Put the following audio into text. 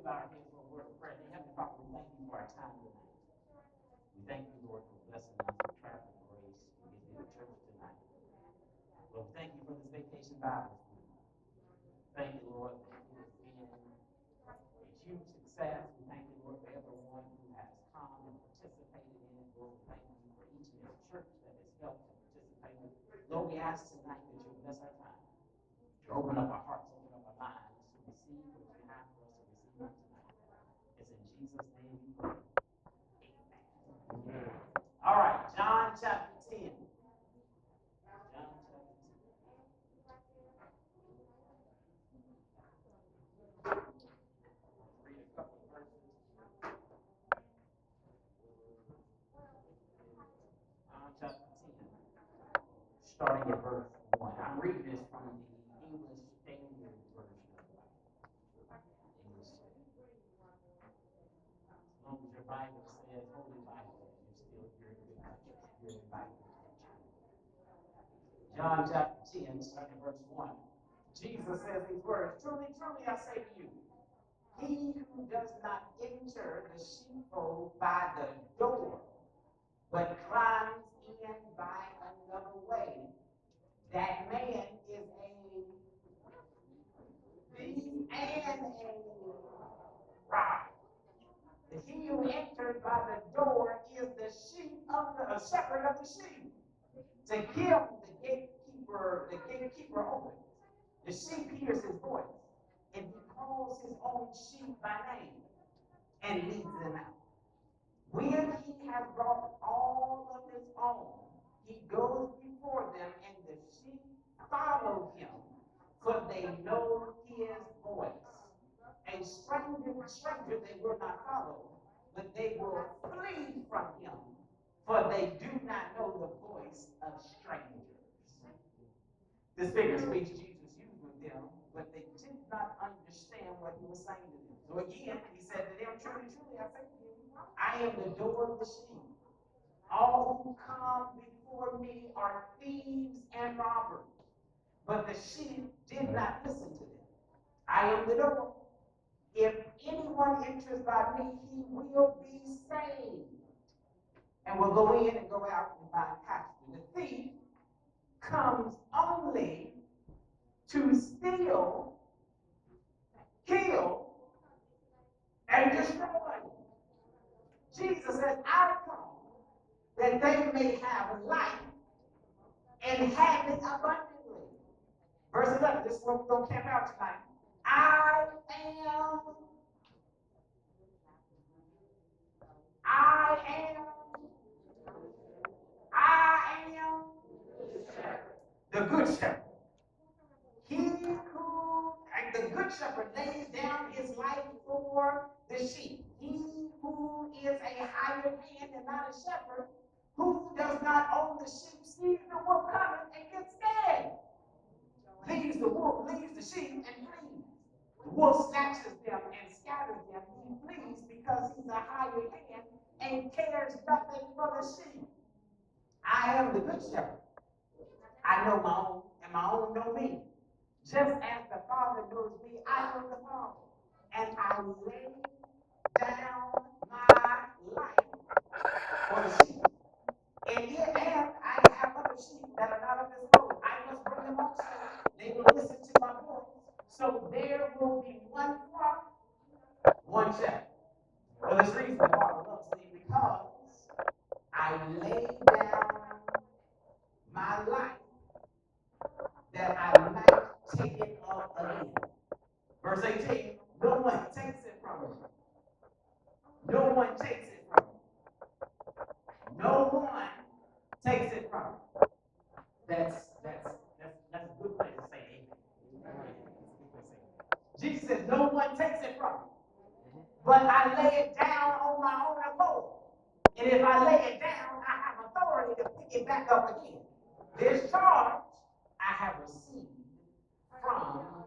bow our heads for a word of prayer. Heavenly Father, we thank you for our time tonight. We thank you, Lord, for blessing us with traveling grace to get to the church tonight. Lord, we thank you for this vacation Bible school. Thank you, Lord, that it has been a huge success. We thank you, Lord, for everyone who has come and participated in it. Lord, we thank you for each and every church that has helped and participated. Lord, we ask tonight that you bless our time. Open up our hearts, open up our minds to receive what you have for us to receive on tonight. It's in Jesus' name we pray. Amen. All right, John chapter 10. John chapter 10. Let's read a couple of verses. John chapter 10, starting at verse 1. I'm reading this from the English Standard Version of the Bible. English Standard. As long as your Bible says Holy Bible, you're in good country. You're in Bible country. John chapter 10, starting verse 1. Jesus says these words, "Truly, truly, I say to you, he who does not enter the sheepfold by the door, but climbs in by another way, that man is a thief and a robber. He who enters by the door is the shepherd of the sheep. To him the gatekeeper opens. The sheep hears his voice, and he calls his own sheep by name and leads them out. When he has brought all of his own, he goes before them, and the sheep follow him, for they know his voice. A stranger they will not follow, but they will flee from him, for they do not know the voice of strangers." This figure speech Jesus used with them, but they did not understand what he was saying to them. So again, he said to them, "Truly, truly, I say to you, I am the door of the sheep. All who come before me are thieves and robbers, but the sheep did not listen to them. I am the door. If anyone enters by me, he will be saved, and will go in and go out and find pasture. The thief comes only to steal, kill, and destroy." Jesus says, "I come that they may have life and have it abundantly." Verse 11, this is what we're going to camp out tonight. I am the good shepherd. The good shepherd lays down his life for the sheep. He who is a hired hand and not a shepherd, who does not own the sheep, sees the wolf coming and gets scared. Leaves the sheep and flees. The wolf snatches them and scatters them. He flees because he's a hired hand and cares nothing for the sheep. I am the good shepherd. I know my own, and my own know me. Just as the Father knows me, I know the Father. And I lay down my life for the sheep. And I have other sheep that are not of this fold. I must bring them also. They will listen to my voice. So there will be one flock, one shepherd. For this reason, the Father loves me, because I lay down my life that I might take it up again. Verse 18, no one takes it from me. No one takes it from me. No one takes it from me. That's a good place to say amen. Jesus says, no one takes it from me, but I lay it down on my own accord. And if I lay it down, I have authority to pick it back up again. This charge I have received from